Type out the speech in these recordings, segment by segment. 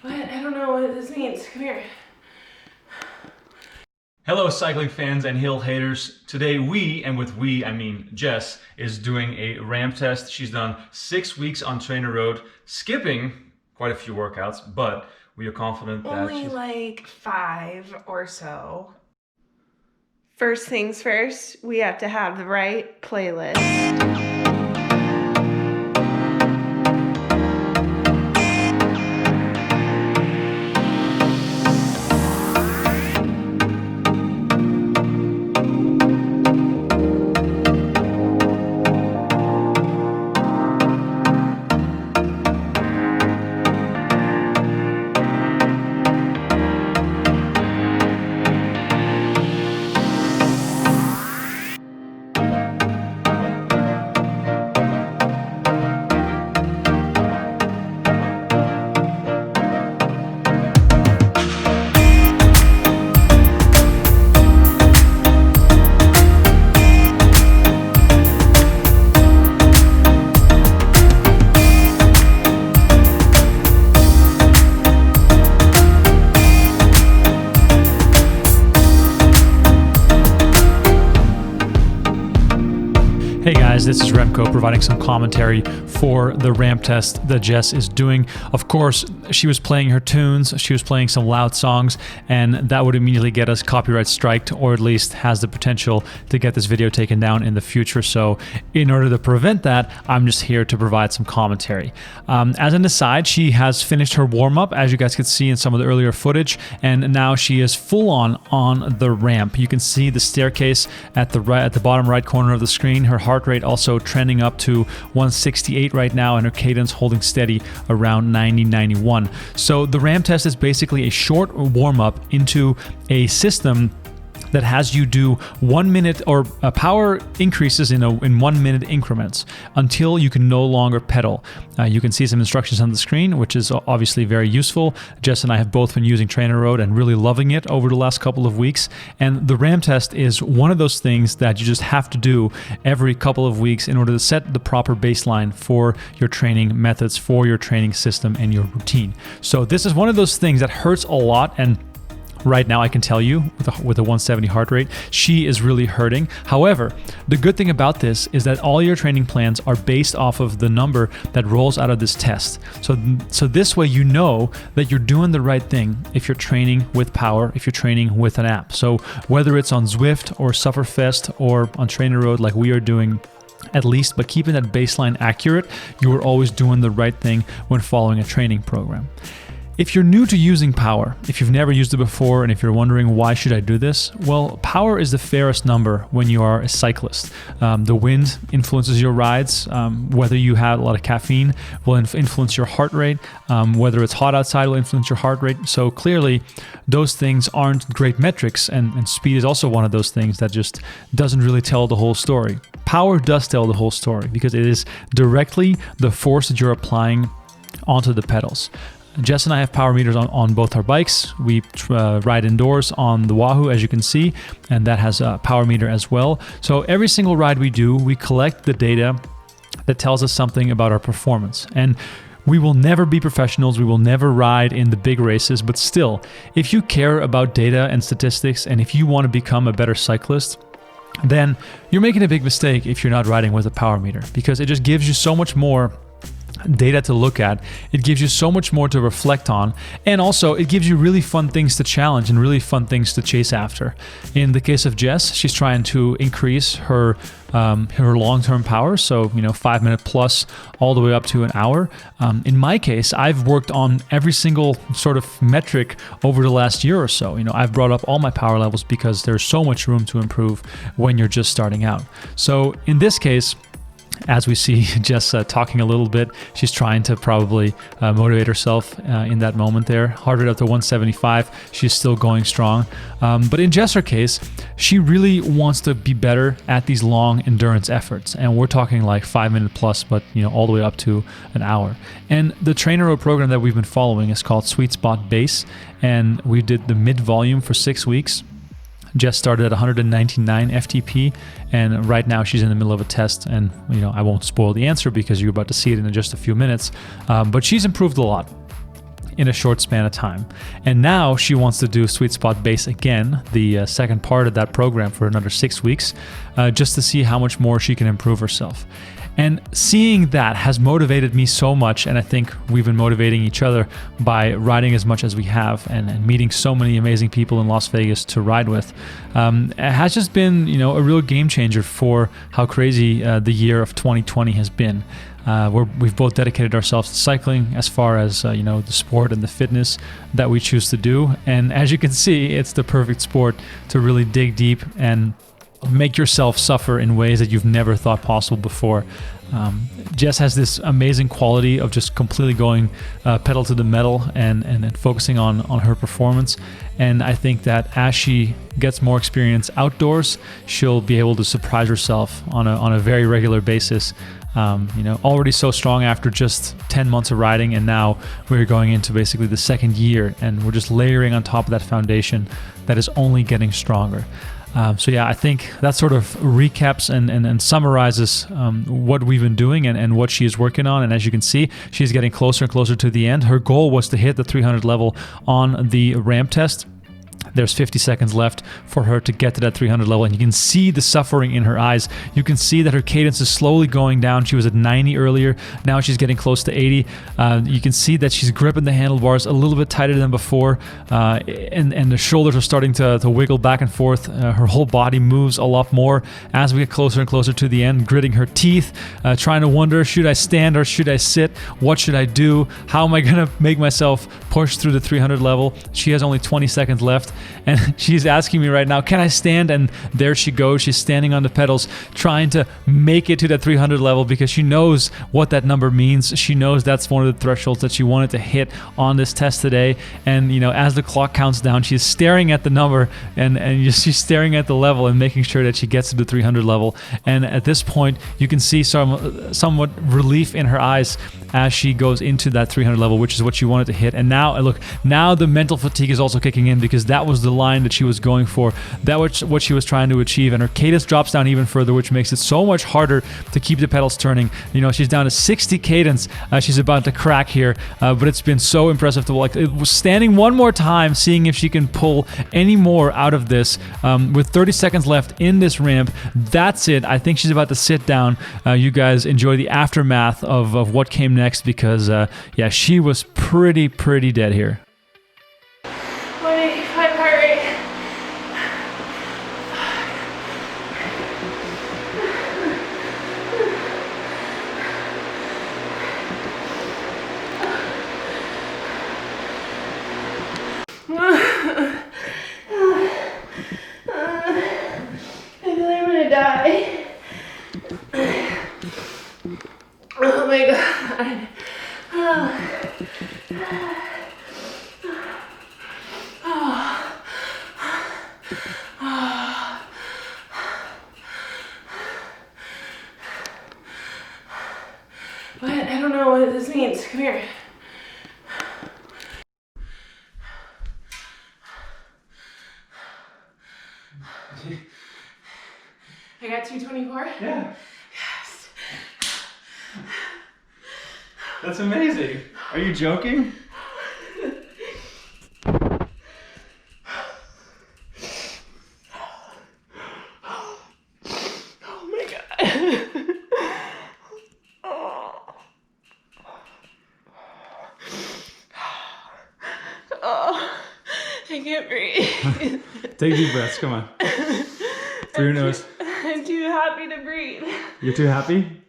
What? I don't know what this means. Come here. Hello cycling fans and hill haters. Today we, and with we I mean Jess, is doing a ramp test. She's done 6 weeks on TrainerRoad, skipping quite a few workouts, but we are confident that only like 5 or so. First things first, we have to have the right playlist. Hey guys, this is Remco providing some commentary for the ramp test that Jess is doing. Of course, she was playing her tunes, she was playing some loud songs, and that would immediately get us copyright striked, or at least has the potential to get this video taken down in the future. So in order to prevent that, I'm just here to provide some commentary. As an aside, she has finished her warm-up, as you guys could see in some of the earlier footage, and now she is full on the ramp. You can see the staircase at the bottom right corner of the screen. Her heart rate also trending up to 168 right now, and her cadence holding steady around 90-91. So the ramp test is basically a short warm-up into a system that has you do 1 minute or power increases in 1 minute increments until you can no longer pedal. You can see some instructions on the screen, which is obviously very useful. Jess and I have both been using TrainerRoad and really loving it over the last couple of weeks. And the ramp test is one of those things that you just have to do every couple of weeks in order to set the proper baseline for your training methods, for your training system and your routine. So this is one of those things that hurts a lot, and right now, I can tell you, with a 170 heart rate, she is really hurting. However, the good thing about this is that all your training plans are based off of the number that rolls out of this test. So this way you know that you're doing the right thing if you're training with power, if you're training with an app. So whether it's on Zwift or Sufferfest or on TrainerRoad like we are doing, at least, but keeping that baseline accurate, you are always doing the right thing when following a training program. If you're new to using power, if you've never used it before, and if you're wondering why should I do this, well, power is the fairest number when you are a cyclist. The wind influences your rides. Whether you have a lot of caffeine will influence your heart rate. Whether it's hot outside will influence your heart rate. So clearly, those things aren't great metrics, and speed is also one of those things that just doesn't really tell the whole story. Power does tell the whole story because it is directly the force that you're applying onto the pedals. Jess and I have power meters on both our bikes. We ride indoors on the Wahoo, as you can see, and that has a power meter as well. So every single ride we do, we collect the data that tells us something about our performance. And we will never be professionals, we will never ride in the big races, but still, if you care about data and statistics, and if you want to become a better cyclist, then you're making a big mistake if you're not riding with a power meter, because it just gives you so much more data to look at. It gives you so much more to reflect on, and also it gives you really fun things to challenge and really fun things to chase after. In the case of Jess, she's trying to increase her long-term power, so 5 minute plus all the way up to an hour. In my case, I've worked on every single sort of metric over the last year or so. I've brought up all my power levels because there's so much room to improve when you're just starting out. So in this case, as we see Jess talking a little bit, she's trying to probably motivate herself in that moment there. Heart rate up to 175, she's still going strong. But in Jess's case, she really wants to be better at these long endurance efforts. And we're talking like 5 minute plus, but all the way up to an hour. And the TrainerRoad program that we've been following is called Sweet Spot Base. And we did the mid volume for 6 weeks. Jess started at 199 FTP, and right now she's in the middle of a test, and I won't spoil the answer because you're about to see it in just a few minutes, but she's improved a lot. in a short span of time. And now she wants to do sweet spot base again, the second part of that program, for another 6 weeks, just to see how much more she can improve herself. And seeing that has motivated me so much, and I think we've been motivating each other by riding as much as we have and meeting so many amazing people in Las Vegas to ride with. It has just been, a real game changer for how crazy the year of 2020 has been. We've both dedicated ourselves to cycling as far as the sport and the fitness that we choose to do. And as you can see, it's the perfect sport to really dig deep and make yourself suffer in ways that you've never thought possible before. Jess has this amazing quality of just completely going pedal to the metal and focusing on her performance. And I think that as she gets more experience outdoors, she'll be able to surprise herself on a very regular basis. Already so strong after just 10 months of riding, and now we're going into basically the second year, and we're just layering on top of that foundation that is only getting stronger. I think that sort of recaps and summarizes what we've been doing and what she is working on. And as you can see, she's getting closer and closer to the end. Her goal was to hit the 300 level on the ramp test. There's 50 seconds left for her to get to that 300 level, and you can see the suffering in her eyes. You can see that her cadence is slowly going down. She was at 90 earlier. Now she's getting close to 80. You can see that she's gripping the handlebars a little bit tighter than before, and the shoulders are starting to wiggle back and forth. Her whole body moves a lot more as we get closer and closer to the end, gritting her teeth, trying to wonder, should I stand or should I sit? What should I do? How am I going to make myself push through the 300 level? She has only 20 seconds left. And she's asking me right now, can I stand? And there she goes. She's standing on the pedals, trying to make it to that 300 level because she knows what that number means. She knows that's one of the thresholds that she wanted to hit on this test today. And, as the clock counts down, she's staring at the number and she's staring at the level and making sure that she gets to the 300 level. And at this point, you can see somewhat relief in her eyes as she goes into that 300 level, which is what she wanted to hit. And now, look, now the mental fatigue is also kicking in because that was the line that she was going for. That was what she was trying to achieve, and her cadence drops down even further, which makes it so much harder to keep the pedals turning. She's down to 60 cadence. She's about to crack here, but it's been so impressive to it was standing one more time, seeing if she can pull any more out of this. With 30 seconds left in this ramp, that's it. I think she's about to sit down. You guys enjoy the aftermath of what came next because, she was pretty dead here. 185 heart rate. I feel like I'm gonna die. Oh my god. What? I don't know what this means. Come here. I got 224? Yeah. Yes. That's amazing. Are you joking? Oh my god. Oh, I can't breathe. Take deep breaths. Come on. Through your nose. I'm too happy to breathe. You're too happy?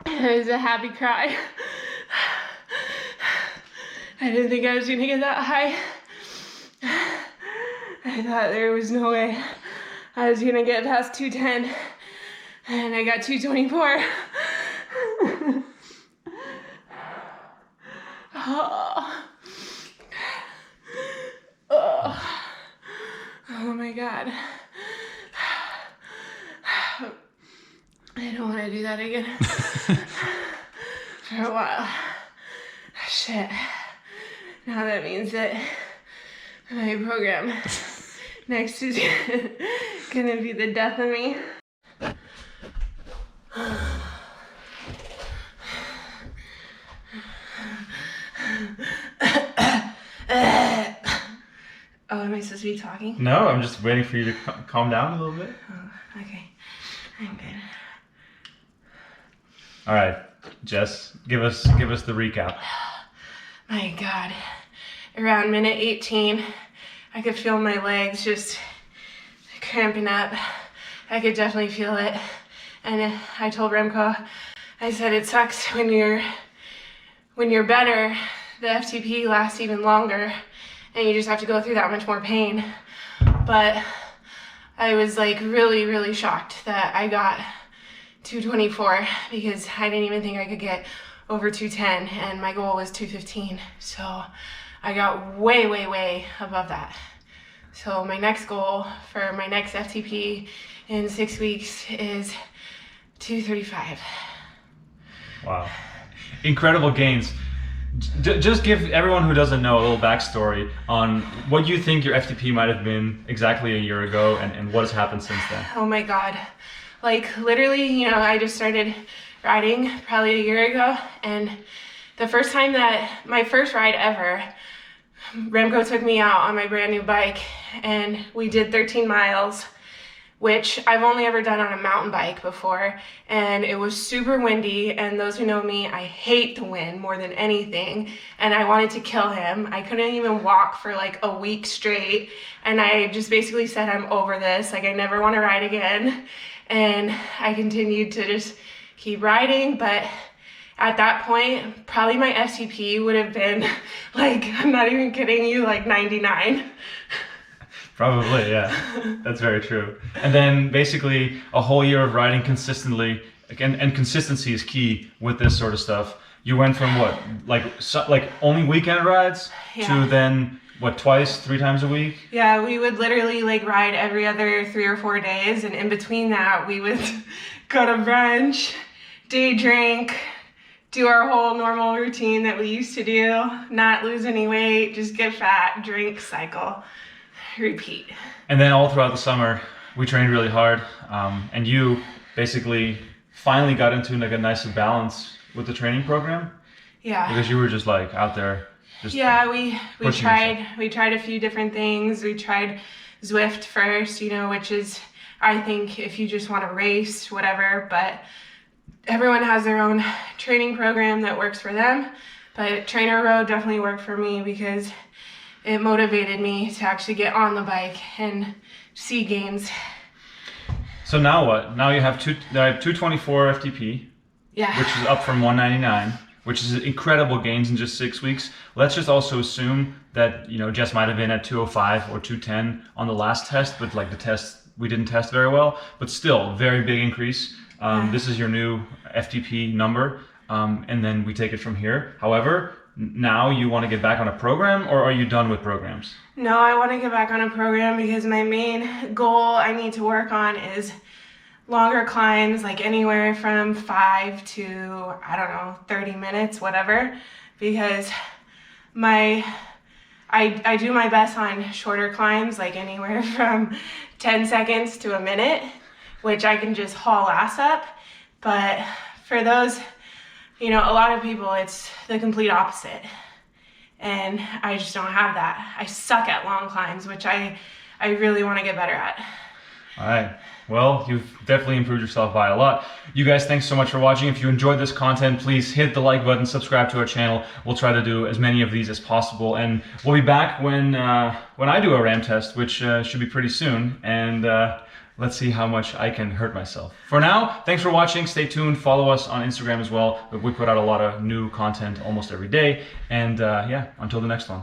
It was a happy cry. I didn't think I was gonna get that high. I thought there was no way I was gonna get past 210, and I got 224. Oh my god. I don't want to do that again for a while. Shit. Now that means that my program next is gonna be the death of me. Oh, am I supposed to be talking? No, I'm just waiting for you to calm down a little bit. Oh, okay. I'm good. All right, Jess, give us the recap. My God. Around minute 18, I could feel my legs just cramping up. I could definitely feel it. And I told Remco, I said, it sucks when you're better, the FTP lasts even longer and you just have to go through that much more pain. But I was like really, really shocked that I got 224 because I didn't even think I could get over 210 and my goal was 215. So I got way, way, way above that. So my next goal for my next FTP in 6 weeks is 235. Wow. Incredible gains. Just give everyone who doesn't know a little backstory on what you think your FTP might have been exactly a year ago and what has happened since then. Oh my God. Like literally, you know, I just started riding probably a year ago, and the first time that my first ride ever, Remco took me out on my brand new bike and we did 13 miles, which I've only ever done on a mountain bike before, and it was super windy, and those who know me, I hate the wind more than anything, and I wanted to kill him. I couldn't even walk for like a week straight, and I just basically said, I'm over this, like I never want to ride again, and I continued to just keep riding. But at that point, probably my FTP would have been like, I'm not even kidding you, like 99. Probably, yeah. That's very true. And then basically a whole year of riding consistently, again, and consistency is key with this sort of stuff. You went from what, like only weekend rides to then what, twice, 3 times a week? Yeah, we would literally like ride every other 3 or 4 days, and in between that we would go to brunch, day drink, do our whole normal routine that we used to do, not lose any weight, just get fat, drink, cycle, repeat. And then all throughout the summer, we trained really hard, and you basically finally got into like a nice balance with the training program. Yeah. Because you were just like out there. Just we tried a few different things. We tried Zwift first, you know, which is, I think, if you just want to race, whatever, but everyone has their own training program that works for them. But TrainerRoad definitely worked for me because it motivated me to actually get on the bike and see gains. So now what? Now you have 224 FTP, Yeah. which is up from 199, which is incredible gains in just 6 weeks. Let's just also assume that, you know, Jess might have been at 205 or 210 on the last test, but like the test, we didn't test very well, but still very big increase. This is your new FTP number, and then we take it from here. However, now you want to get back on a program, or are you done with programs? No, I want to get back on a program because my main goal I need to work on is longer climbs, like anywhere from 5 to, I don't know, 30 minutes, whatever, because I do my best on shorter climbs, like anywhere from 10 seconds to a minute, which I can just haul ass up. But for those, you know, a lot of people, it's the complete opposite. And I just don't have that. I suck at long climbs, which I really want to get better at. All right. Well, you've definitely improved yourself by a lot. You guys, thanks so much for watching. If you enjoyed this content, please hit the like button, subscribe to our channel. We'll try to do as many of these as possible. And we'll be back when I do a RAM test, which should be pretty soon. And let's see how much I can hurt myself. For now, thanks for watching. Stay tuned. Follow us on Instagram as well. We put out a lot of new content almost every day. And yeah, until the next one.